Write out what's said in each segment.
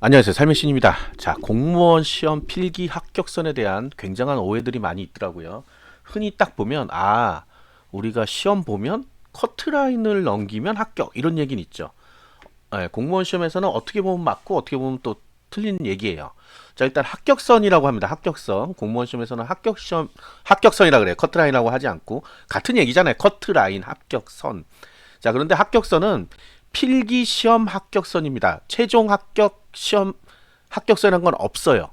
안녕하세요. 삶의 신입니다. 자, 공무원 시험 필기 합격선에 대한 굉장한 오해들이 많이 있더라고요. 흔히 딱 보면, 우리가 시험 보면 커트라인을 넘기면 합격, 이런 얘기는 있죠. 공무원 시험에서는 어떻게 보면 맞고, 어떻게 보면 또 틀린 얘기예요. 자, 일단 합격선이라고 합니다. 합격선. 공무원 시험에서는 합격선이라 그래요. 커트라인이라고 하지 않고. 같은 얘기잖아요. 커트라인, 합격선. 자, 그런데 합격선은 필기 시험 합격선입니다. 최종 합격 시험 합격선이라는 건 없어요.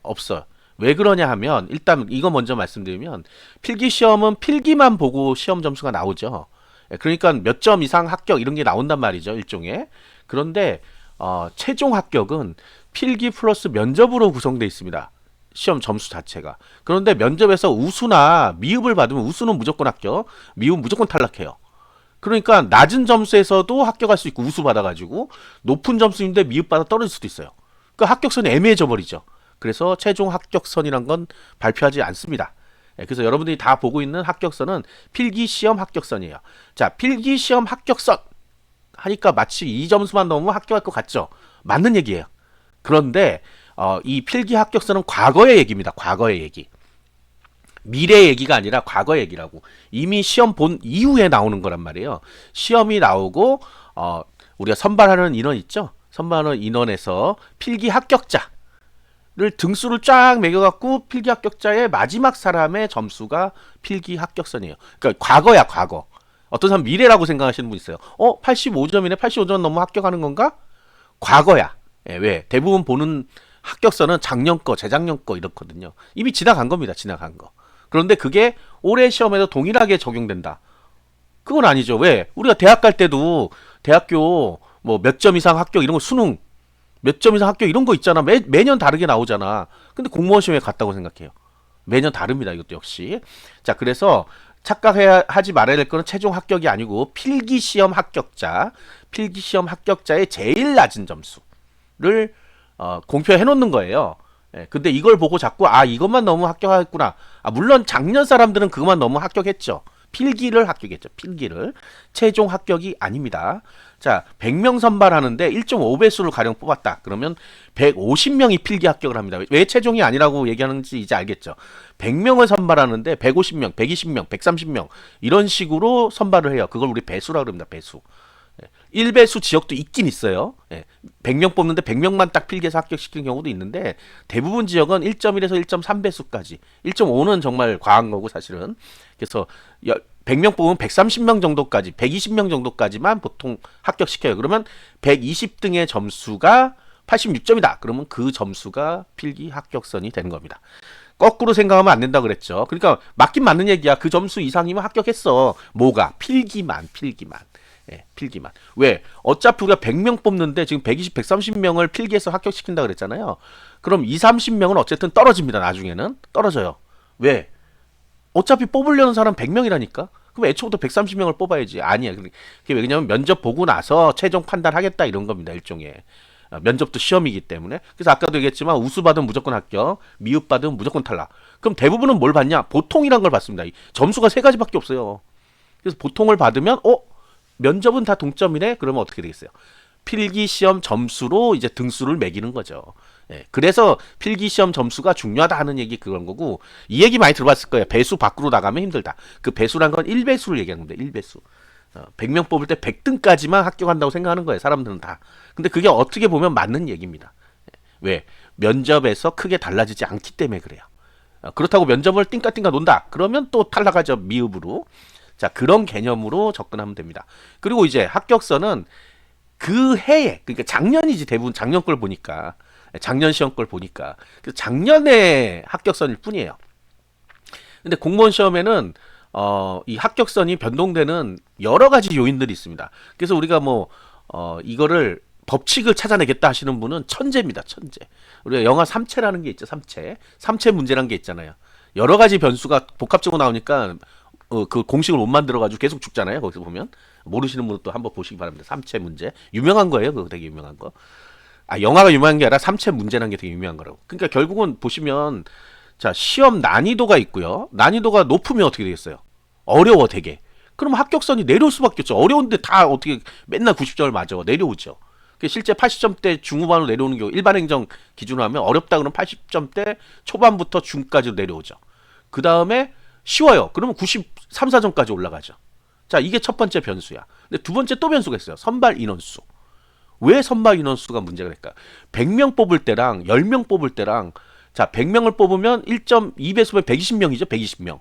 없어요. 왜 그러냐 하면 일단 이거 먼저 말씀드리면 필기 시험은 필기만 보고 시험 점수가 나오죠. 그러니까 몇 점 이상 합격 이런 게 나온단 말이죠. 일종의. 그런데 최종 합격은 필기 플러스 면접으로 구성되어 있습니다. 시험 점수 자체가. 그런데 면접에서 우수나 미흡을 받으면 우수는 무조건 합격, 미흡은 무조건 탈락해요. 그러니까 낮은 점수에서도 합격할 수 있고 우수 받아가지고 높은 점수인데 미흡 받아 떨어질 수도 있어요. 그 합격선이 애매해져 버리죠. 그래서 최종 합격선이란 건 발표하지 않습니다. 그래서 여러분들이 다 보고 있는 합격선은 필기시험 합격선이에요. 자, 필기시험 합격선 하니까 마치 이 점수만 넘으면 합격할 것 같죠? 맞는 얘기예요. 그런데 이 필기 합격선은 과거의 얘기입니다. 과거의 얘기. 미래 얘기가 아니라 과거 얘기라고. 이미 시험 본 이후에 나오는 거란 말이에요. 시험이 나오고 우리가 선발하는 인원 있죠? 선발하는 인원에서 필기 합격자를 등수를 쫙 매겨갖고 필기 합격자의 마지막 사람의 점수가 필기 합격선이에요. 그러니까 과거야, 과거. 어떤 사람 미래라고 생각하시는 분 있어요. 85점이네. 85점 넘으면 합격하는 건가? 과거야. 왜? 대부분 보는 합격선은 작년 거, 재작년 거 이렇거든요. 이미 지나간 겁니다. 지나간 거. 그런데 그게 올해 시험에도 동일하게 적용된다. 그건 아니죠. 왜? 우리가 대학 갈 때도 대학교 뭐 몇 점 이상 합격 이런 거 수능 몇 점 이상 합격 이런 거 있잖아. 매년 다르게 나오잖아. 근데 공무원 시험에 같다고 생각해요. 매년 다릅니다. 이것도 역시. 자, 그래서 착각해야 하지 말아야 될 거는 최종 합격이 아니고 필기시험 합격자, 필기시험 합격자의 제일 낮은 점수를 공표해 놓는 거예요. 근데 이걸 보고 자꾸 이것만 너무 합격했구나. 물론 작년 사람들은 그것만 너무 합격했죠. 필기를 합격했죠. 필기를. 최종 합격이 아닙니다. 자, 100명 선발하는데 1.5배수를 가령 뽑았다. 그러면 150명이 필기 합격을 합니다. 왜 최종이 아니라고 얘기하는지 이제 알겠죠. 100명을 선발하는데 150명, 120명, 130명 이런 식으로 선발을 해요. 그걸 우리 배수라고 합니다. 배수. 1배수 지역도 있긴 있어요. 100명 뽑는데 100명만 딱 필기해서 합격시키는 경우도 있는데 대부분 지역은 1.1에서 1.3배수까지 1.5는 정말 과한 거고 사실은. 그래서 100명 뽑으면 130명 정도까지 120명 정도까지만 보통 합격시켜요. 그러면 120등의 점수가 86점이다. 그러면 그 점수가 필기 합격선이 되는 겁니다. 거꾸로 생각하면 안 된다 그랬죠. 그러니까 맞긴 맞는 얘기야. 그 점수 이상이면 합격했어. 뭐가? 필기만. 필기만. 왜? 어차피 우리가 100명 뽑는데 지금 120, 130명을 필기해서 합격시킨다 그랬잖아요. 그럼 2, 30명은 어쨌든 떨어집니다. 나중에는. 떨어져요. 왜? 어차피 뽑으려는 사람 100명이라니까? 그럼 애초부터 130명을 뽑아야지. 아니야. 그게 왜냐면 면접 보고 나서 최종 판단하겠다 이런 겁니다. 일종의. 면접도 시험이기 때문에. 그래서 아까도 얘기했지만 우수 받으면 무조건 합격, 미흡 받으면 무조건 탈락. 그럼 대부분은 뭘 받냐? 보통이란 걸 받습니다. 점수가 세 가지밖에 없어요. 그래서 보통을 받으면 면접은 다 동점이네? 그러면 어떻게 되겠어요? 필기 시험 점수로 이제 등수를 매기는 거죠. 그래서 필기 시험 점수가 중요하다 하는 얘기 그런 거고, 이 얘기 많이 들어봤을 거예요. 배수 밖으로 나가면 힘들다. 그 배수란 건 1배수를 얘기하는 겁니다. 1배수. 100명 뽑을 때 100등까지만 합격한다고 생각하는 거예요. 사람들은 다. 근데 그게 어떻게 보면 맞는 얘기입니다. 왜? 면접에서 크게 달라지지 않기 때문에 그래요. 그렇다고 면접을 띵까띵까 논다. 그러면 또 탈락하죠. 미흡으로. 자, 그런 개념으로 접근하면 됩니다. 그리고 이제 합격선은 그 해에, 그러니까 작년이지 대부분 작년 걸 보니까, 작년 시험 걸 보니까, 작년에 합격선일 뿐이에요. 근데 공무원 시험에는 이 합격선이 변동되는 여러 가지 요인들이 있습니다. 그래서 우리가 이거를 법칙을 찾아내겠다 하시는 분은 천재입니다. 천재. 우리가 영화 삼체라는 게 있죠. 삼체. 삼체 문제란 게 있잖아요. 여러 가지 변수가 복합적으로 나오니까 그 공식을 못 만들어가지고 계속 죽잖아요. 거기서 보면. 모르시는 분은 또 한번 보시기 바랍니다. 삼체 문제. 유명한 거예요. 그거 되게 유명한 거. 영화가 유명한 게 아니라 삼체 문제라는 게 되게 유명한 거라고. 그러니까 결국은 보시면, 자, 시험 난이도가 있고요. 난이도가 높으면 어떻게 되겠어요? 어려워, 되게. 그럼 합격선이 내려올 수밖에 없죠. 어려운데 다 어떻게 맨날 90점을 맞아. 내려오죠. 실제 80점대 중후반으로 내려오는 경우 일반 행정 기준으로 하면 어렵다 그러면 80점대 초반부터 중까지 내려오죠. 그 다음에 쉬워요. 그러면 93, 4점까지 올라가죠. 자, 이게 첫 번째 변수야. 근데 두 번째 또 변수가 있어요. 선발 인원수. 왜 선발 인원수가 문제가 될까? 100명 뽑을 때랑 10명 뽑을 때랑 자, 100명을 뽑으면 1.2배수면 120명이죠. 120명.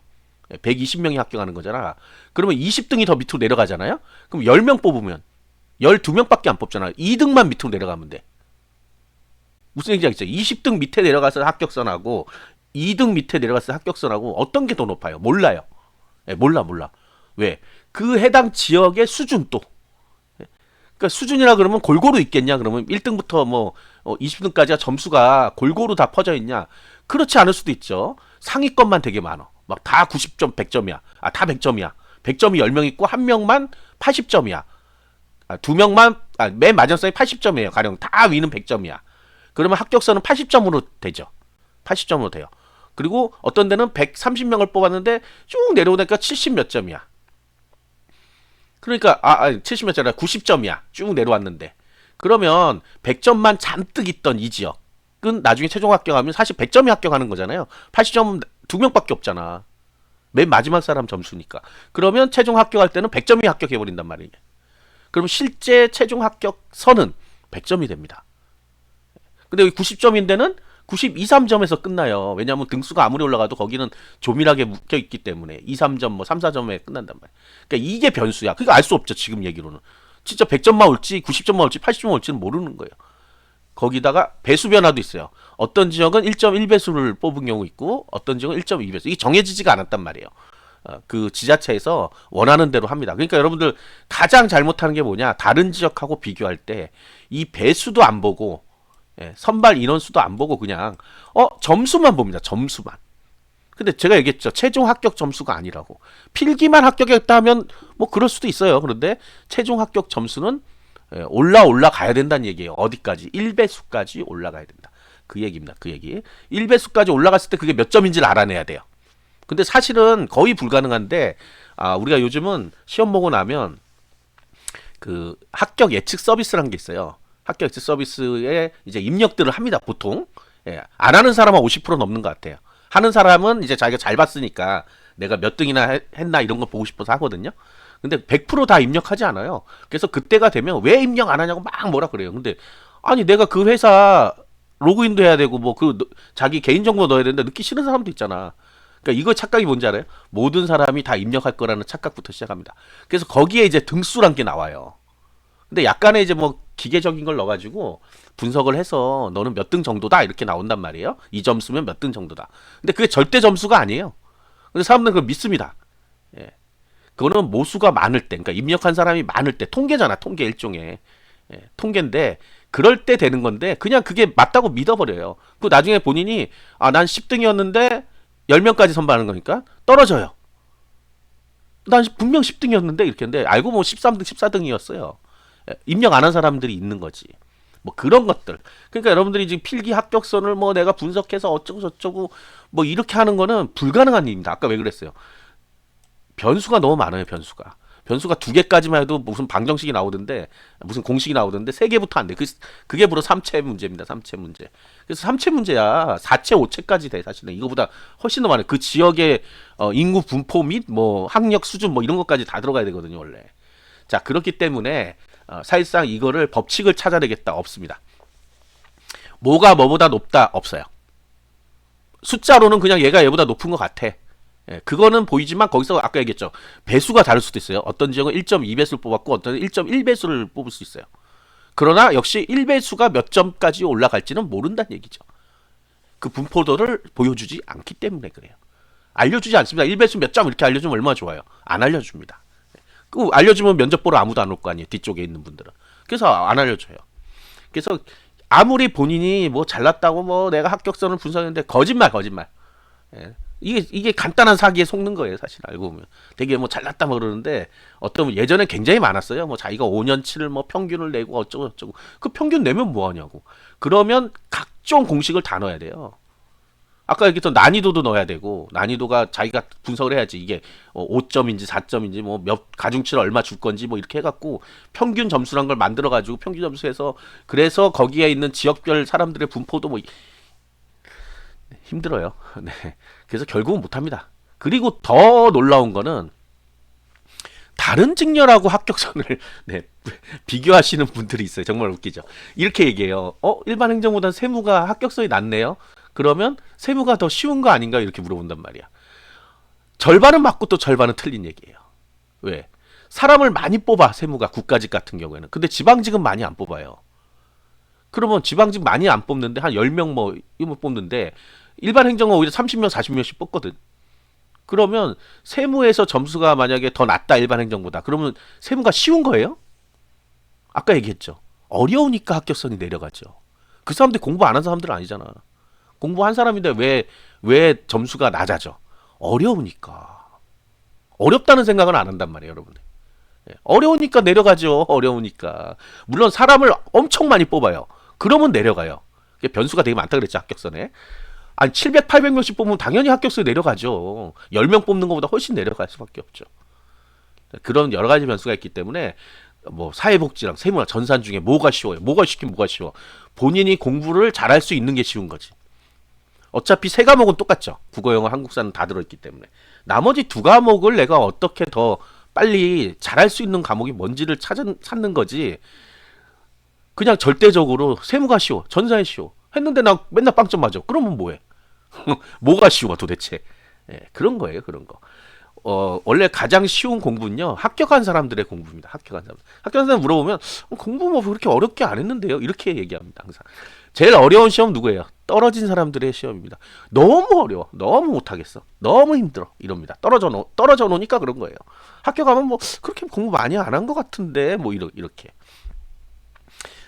120명이 합격하는 거잖아. 그러면 20등이 더 밑으로 내려가잖아요. 그럼 10명 뽑으면 12명밖에 안 뽑잖아. 2등만 밑으로 내려가면 돼. 무슨 얘기인지 알겠죠? 20등 밑에 내려가서 합격선하고 2등 밑에 내려가서 합격선하고 어떤 게 더 높아요? 몰라요. 몰라. 왜? 그 해당 지역의 수준 또. 그러니까 수준이라 그러면 골고루 있겠냐? 그러면 1등부터 뭐 20등까지가 점수가 골고루 다 퍼져 있냐? 그렇지 않을 수도 있죠. 상위권만 되게 많아. 막 다 90점, 100점이야. 아, 다 100점이야. 100점이 10명 있고 한 명만 80점이야. 아, 두 명만 맨 마지막에 80점이에요. 가령 다 위는 100점이야. 그러면 합격선은 80점으로 되죠. 80점으로 돼요. 그리고 어떤 데는 130명을 뽑았는데 쭉 내려오니까 70 몇 점이야. 그러니까 70 몇 점이야. 90점이야. 쭉 내려왔는데. 그러면 100점만 잔뜩 있던 이 지역은 나중에 최종 합격하면 사실 100점이 합격하는 거잖아요. 80점은 두 명밖에 없잖아. 맨 마지막 사람 점수니까. 그러면 최종 합격할 때는 100점이 합격해버린단 말이에요. 그럼 실제 최종 합격선은 100점이 됩니다. 근데 여기 90점인데는 92, 3점에서 끝나요. 왜냐하면 등수가 아무리 올라가도 거기는 조밀하게 묶여있기 때문에 2, 3점, 뭐 3, 4점에 끝난단 말이에요. 그러니까 이게 변수야. 그러니까 알 수 없죠. 지금 얘기로는. 진짜 100점만 올지 90점만 올지 80점만 올지는 모르는 거예요. 거기다가 배수 변화도 있어요. 어떤 지역은 1.1배수를 뽑은 경우 있고 어떤 지역은 1.2배수. 이게 정해지지가 않았단 말이에요. 그 지자체에서 원하는 대로 합니다. 그러니까 여러분들 가장 잘못하는 게 뭐냐? 다른 지역하고 비교할 때 이 배수도 안 보고 선발 인원수도 안 보고 그냥 점수만 봅니다. 점수만. 근데 제가 얘기했죠. 최종 합격 점수가 아니라고. 필기만 합격했다 하면 뭐 그럴 수도 있어요. 그런데 최종 합격 점수는 올라가야 된다는 얘기예요. 어디까지? 1배수까지 올라가야 된다. 그 얘기입니다. 그 얘기. 1배수까지 올라갔을 때 그게 몇 점인지를 알아내야 돼요. 근데 사실은 거의 불가능한데 우리가 요즘은 시험 보고 나면 그 합격 예측 서비스라는 게 있어요. 합격 예측 서비스에 이제 입력들을 합니다. 보통 안 하는 사람은 50% 넘는 것 같아요. 하는 사람은 이제 자기가 잘 봤으니까 내가 몇 등이나 했나 이런 거 보고 싶어서 하거든요. 근데 100% 다 입력하지 않아요. 그래서 그때가 되면 왜 입력 안 하냐고 막 뭐라 그래요. 근데 아니 내가 그 회사 로그인도 해야 되고 뭐 그 자기 개인정보 넣어야 되는데 넣기 싫은 사람도 있잖아. 그러니까 이거 착각이 뭔지 알아요? 모든 사람이 다 입력할 거라는 착각부터 시작합니다. 그래서 거기에 이제 등수란 게 나와요. 근데 약간의 이제 뭐 기계적인 걸 넣어가지고 분석을 해서 너는 몇 등 정도다 이렇게 나온단 말이에요. 이 점수면 몇 등 정도다. 근데 그게 절대 점수가 아니에요. 근데 사람들은 그걸 믿습니다. 예. 그거는 모수가 많을 때, 그러니까 입력한 사람이 많을 때, 통계잖아, 통계 일종의. 통계인데, 그럴 때 되는 건데, 그냥 그게 맞다고 믿어버려요. 그 나중에 본인이, 난 10등이었는데, 10명까지 선발하는 거니까, 떨어져요. 난 분명 10등이었는데, 이렇게 했는데, 알고 보면 13등, 14등이었어요. 입력 안 한 사람들이 있는 거지. 뭐 그런 것들. 그러니까 여러분들이 지금 필기 합격선을 뭐 내가 분석해서 어쩌고 저쩌고, 뭐 이렇게 하는 거는 불가능한 일입니다. 아까 왜 그랬어요? 변수가 너무 많아요, 변수가. 변수가 두 개까지만 해도 무슨 방정식이 나오던데, 무슨 공식이 나오던데, 세 개부터 안 돼. 그게 바로 3채 문제입니다, 3채 문제. 그래서 3채 문제야. 4채, 5채까지 돼, 사실은. 이거보다 훨씬 더 많아요. 그 지역의 인구 분포 및 뭐 학력 수준 뭐 이런 것까지 다 들어가야 되거든요, 원래. 자, 그렇기 때문에, 사실상 이거를 법칙을 찾아내겠다, 없습니다. 뭐가 뭐보다 높다, 없어요. 숫자로는 그냥 얘가 얘보다 높은 것 같아. 그거는 보이지만 거기서 아까 얘기했죠. 배수가 다를 수도 있어요. 어떤 지역은 1.2배수를 뽑았고 어떤 1.1배수를 뽑을 수 있어요. 그러나 역시 1배수가 몇 점까지 올라갈지는 모른다는 얘기죠. 그 분포도를 보여주지 않기 때문에 그래요. 알려주지 않습니다. 1배수 몇 점 이렇게 알려주면 얼마나 좋아요. 안 알려줍니다. 그 알려주면 면접 보러 아무도 안 올 거 아니에요. 뒤쪽에 있는 분들은. 그래서 안 알려줘요. 그래서 아무리 본인이 뭐 잘났다고 뭐 내가 합격선을 분석했는데 거짓말. 이게 간단한 사기에 속는 거예요, 사실 알고 보면. 되게 뭐 잘났다 뭐 그러는데 어떤 예전에 굉장히 많았어요. 뭐 자기가 5년치를 뭐 평균을 내고 어쩌고 저쩌고. 그 평균 내면 뭐 하냐고. 그러면 각종 공식을 다 넣어야 돼요. 아까 얘기했던 난이도도 넣어야 되고 난이도가 자기가 분석을 해야지 이게 5점인지 4점인지 뭐 몇 가중치를 얼마 줄 건지 뭐 이렇게 해갖고 평균 점수란 걸 만들어가지고 평균 점수에서 그래서 거기에 있는 지역별 사람들의 분포도 뭐 힘들어요. 네. 그래서 결국은 못합니다. 그리고 더 놀라운 거는 다른 직렬하고 합격선을 네, 비교하시는 분들이 있어요. 정말 웃기죠. 이렇게 얘기해요. 일반 행정보다 세무가 합격선이 낮네요. 그러면 세무가 더 쉬운 거 아닌가 이렇게 물어본단 말이야. 절반은 맞고 또 절반은 틀린 얘기예요. 왜? 사람을 많이 뽑아 세무가 국가직 같은 경우에는. 근데 지방직은 많이 안 뽑아요. 그러면 지방직 많이 안 뽑는데 한 10명 뭐 이거 뽑는데 일반 행정은 오히려 30명 40명씩 뽑거든. 그러면 세무에서 점수가 만약에 더 낮다 일반 행정보다 그러면 세무가 쉬운 거예요? 아까 얘기했죠. 어려우니까 합격선이 내려가죠. 그 사람들이 공부 안 한 사람들은 아니잖아. 공부한 사람인데 왜 점수가 낮아져? 어려우니까. 어렵다는 생각은 안 한단 말이에요, 여러분들. 예, 어려우니까 내려가죠. 어려우니까. 물론 사람을 엄청 많이 뽑아요. 그러면 내려가요. 변수가 되게 많다 그랬죠, 합격선에. 아니 700, 800명씩 뽑으면 당연히 합격선이 내려가죠. 10명 뽑는 것보다 훨씬 내려갈 수밖에 없죠. 그런 여러 가지 변수가 있기 때문에 뭐 사회복지랑 세무나 전산 중에 뭐가 쉬워요? 뭐가 쉽긴 뭐가 쉬워? 본인이 공부를 잘할 수 있는 게 쉬운 거지. 어차피 세 과목은 똑같죠. 국어, 영어, 한국사는 다 들어있기 때문에. 나머지 두 과목을 내가 어떻게 더 빨리 잘할 수 있는 과목이 뭔지를 찾는 거지. 그냥 절대적으로 세무가 쉬워, 전산이 쉬워 했는데 나 맨날 빵점 맞아. 그러면 뭐해? 뭐가 쉬워 도대체? 예, 그런 거예요, 그런 거. 원래 가장 쉬운 공부는요, 합격한 사람들의 공부입니다. 합격한 사람. 합격한 사람 물어보면 공부 뭐 그렇게 어렵게 안 했는데요. 이렇게 얘기합니다, 항상. 제일 어려운 시험 누구예요? 떨어진 사람들의 시험입니다. 너무 어려워, 너무 못하겠어, 너무 힘들어 이럽니다. 떨어져 놓으니까 그런 거예요. 합격하면 뭐 그렇게 공부 많이 안 한 것 같은데 뭐 이렇게.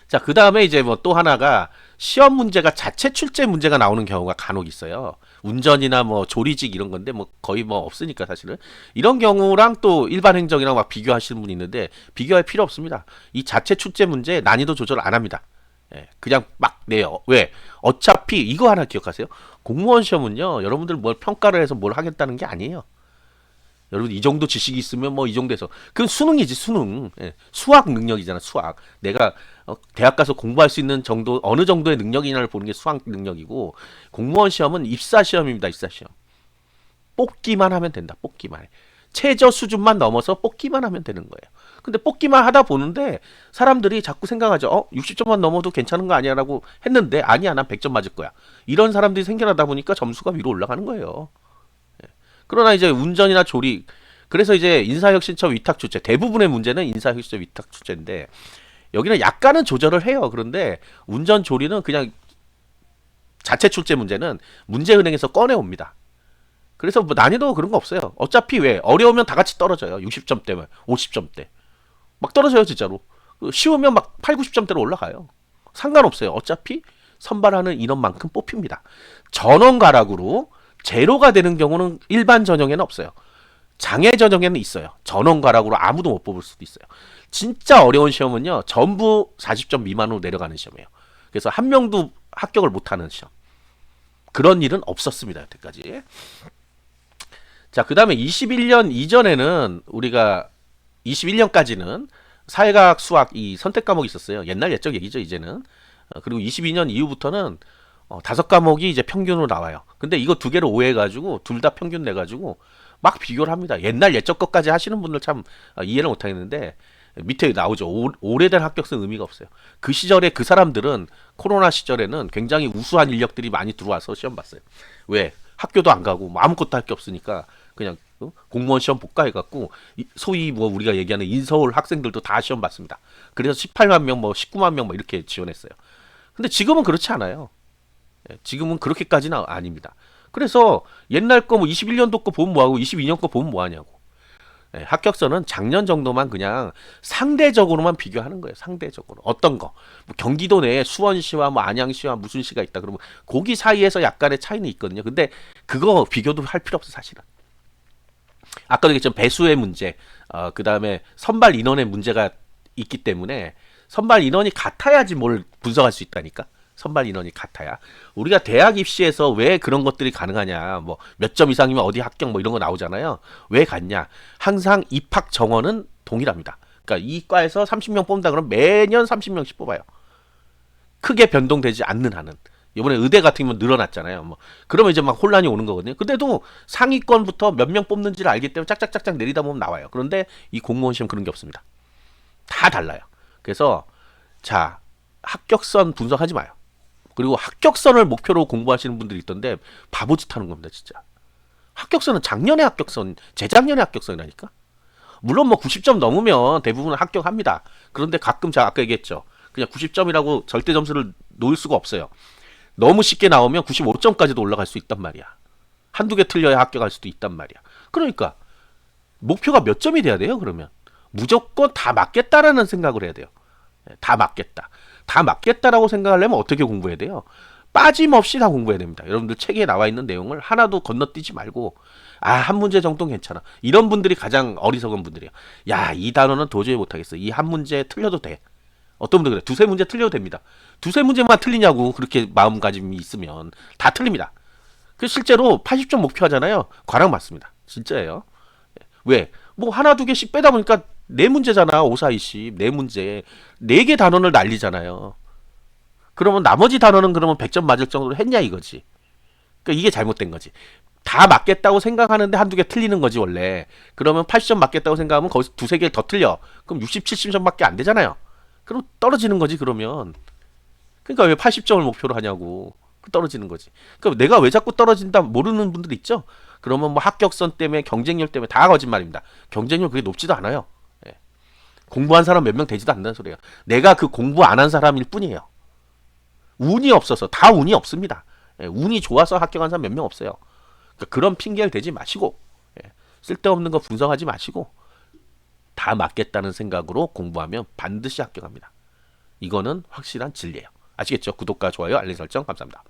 자, 그 다음에 이제 뭐 또 하나가 시험 문제가 자체 출제 문제가 나오는 경우가 간혹 있어요. 운전이나 뭐 조리직 이런 건데 뭐 거의 뭐 없으니까 사실은 이런 경우랑 또 일반 행정이랑 막 비교하시는 분이 있는데 비교할 필요 없습니다. 이 자체 출제 문제 난이도 조절 안 합니다. 예, 그냥 막 내요. 왜? 어차피 이거 하나 기억하세요. 공무원 시험은요, 여러분들 뭘 평가를 해서 뭘 하겠다는 게 아니에요. 여러분 이 정도 지식이 있으면 뭐 이 정도에서 그건 수능이지 수능. 예, 수학 능력이잖아 수학. 내가 대학 가서 공부할 수 있는 정도 어느 정도의 능력이냐를 보는 게 수학 능력이고 공무원 시험은 입사 시험입니다. 입사 시험. 뽑기만 하면 된다. 뽑기만 해. 최저 수준만 넘어서 뽑기만 하면 되는 거예요. 근데 뽑기만 하다 보는데 사람들이 자꾸 생각하죠. 60점만 넘어도 괜찮은 거 아니야 라고 했는데 아니야 난 100점 맞을 거야. 이런 사람들이 생겨나다 보니까 점수가 위로 올라가는 거예요. 그러나 이제 운전이나 조리 그래서 이제 인사혁신처 위탁출제 대부분의 문제는 인사혁신처 위탁출제인데 여기는 약간은 조절을 해요. 그런데 운전 조리는 그냥 자체 출제 문제는 문제은행에서 꺼내옵니다. 그래서 뭐 난이도 그런 거 없어요. 어차피 왜 어려우면 다 같이 떨어져요. 60점대면 50점대 막 떨어져요 진짜로. 쉬우면 막 8, 90점대로 올라가요. 상관없어요. 어차피 선발하는 인원만큼 뽑힙니다. 전원 가락으로 제로가 되는 경우는 일반 전형에는 없어요. 장애 전형에는 있어요. 전원 가락으로 아무도 못 뽑을 수도 있어요. 진짜 어려운 시험은요, 전부 40점 미만으로 내려가는 시험이에요. 그래서 한 명도 합격을 못하는 시험. 그런 일은 없었습니다, 여태까지. 자, 그 다음에 21년 이전에는 우리가 21년까지는 사회과학, 수학 이 선택 과목이 있었어요. 옛날 옛적 얘기죠, 이제는. 그리고 22년 이후부터는 5과목이 이제 평균으로 나와요. 근데 이거 두 개를 오해해가지고 둘 다 평균 내가지고 막 비교를 합니다. 옛날 옛적 것까지 하시는 분들 참 이해를 못하겠는데 밑에 나오죠. 오래된 합격선 의미가 없어요. 그 시절에 그 사람들은 코로나 시절에는 굉장히 우수한 인력들이 많이 들어와서 시험 봤어요. 왜? 학교도 안 가고 뭐 아무것도 할 게 없으니까 그냥 공무원 시험 복가해갖고 소위 뭐 우리가 얘기하는 인서울 학생들도 다 시험 봤습니다. 그래서 18만 명, 뭐 19만 명 뭐 이렇게 지원했어요. 근데 지금은 그렇지 않아요. 지금은 그렇게까지는 아닙니다. 그래서 옛날 거 뭐 21년도 거 보면 뭐하고 22년 거 보면 뭐하냐고. 합격선은 작년 정도만 그냥 상대적으로만 비교하는 거예요. 상대적으로. 어떤 거. 뭐 경기도 내에 수원시와 뭐 안양시와 무슨 시가 있다. 그러면 거기 사이에서 약간의 차이는 있거든요. 근데 그거 비교도 할 필요 없어 사실은. 아까도 얘기했지만 배수의 문제, 그 다음에 선발 인원의 문제가 있기 때문에 선발 인원이 같아야지 뭘 분석할 수 있다니까. 선발 인원이 같아야. 우리가 대학 입시에서 왜 그런 것들이 가능하냐, 뭐 몇 점 이상이면 어디 합격 뭐 이런 거 나오잖아요. 왜 같냐? 항상 입학 정원은 동일합니다. 그러니까 이 과에서 30명 뽑는다 그러면 매년 30명씩 뽑아요. 크게 변동되지 않는 한은. 이번에 의대 같은 경우는 늘어났잖아요. 뭐 그러면 이제 막 혼란이 오는 거거든요. 근데도 상위권부터 몇 명 뽑는지를 알기 때문에 짝짝짝짝 내리다 보면 나와요. 그런데 이 공무원 시험 그런 게 없습니다. 다 달라요. 그래서 자, 합격선 분석하지 마요. 그리고 합격선을 목표로 공부하시는 분들이 있던데 바보짓 하는 겁니다, 진짜. 합격선은 작년의 합격선, 재작년의 합격선이라니까. 물론 뭐 90점 넘으면 대부분 합격합니다. 그런데 가끔 제가 아까 얘기했죠. 그냥 90점이라고 절대 점수를 놓을 수가 없어요. 너무 쉽게 나오면 95점까지도 올라갈 수 있단 말이야. 한두 개 틀려야 합격할 수도 있단 말이야. 그러니까 목표가 몇 점이 돼야 돼요, 그러면? 무조건 다 맞겠다라는 생각을 해야 돼요. 다 맞겠다. 다 맞겠다라고 생각하려면 어떻게 공부해야 돼요? 빠짐없이 다 공부해야 됩니다. 여러분들 책에 나와 있는 내용을 하나도 건너뛰지 말고, 아, 한 문제 정도는 괜찮아. 이런 분들이 가장 어리석은 분들이에요. 야, 이 단어는 도저히 못하겠어. 이 한 문제 틀려도 돼. 어떤 분들 그래. 두세 문제 틀려도 됩니다. 두세 문제만 틀리냐고 그렇게 마음가짐이 있으면 다 틀립니다. 그 실제로 80점 목표 하잖아요. 과락 맞습니다. 진짜예요. 왜? 뭐 하나 두 개씩 빼다 보니까 네 문제잖아. 5, 4, 20. 네 문제. 네 개 단원을 날리잖아요. 그러면 나머지 단원은 그러면 100점 맞을 정도로 했냐 이거지. 그러니까 이게 잘못된 거지. 다 맞겠다고 생각하는데 한두 개 틀리는 거지 원래. 그러면 80점 맞겠다고 생각하면 거기서 두세 개 더 틀려. 그럼 60, 70점밖에 안 되잖아요. 그럼 떨어지는 거지 그러면. 그러니까 왜 80점을 목표로 하냐고. 떨어지는 거지. 그러니까 내가 왜 자꾸 떨어진다 모르는 분들 있죠. 그러면 뭐 합격선 때문에 경쟁률 때문에 다 거짓말입니다. 경쟁률 그게 높지도 않아요. 예. 공부한 사람 몇 명 되지도 않는 소리예요. 내가 그 공부 안 한 사람일 뿐이에요. 운이 없어서 다 운이 없습니다. 예. 운이 좋아서 합격한 사람 몇 명 없어요. 그러니까 그런 핑계를 대지 마시고 예. 쓸데없는 거 분석하지 마시고 다 맞겠다는 생각으로 공부하면 반드시 합격합니다. 이거는 확실한 진리예요. 아시겠죠? 구독과 좋아요, 알림 설정 감사합니다.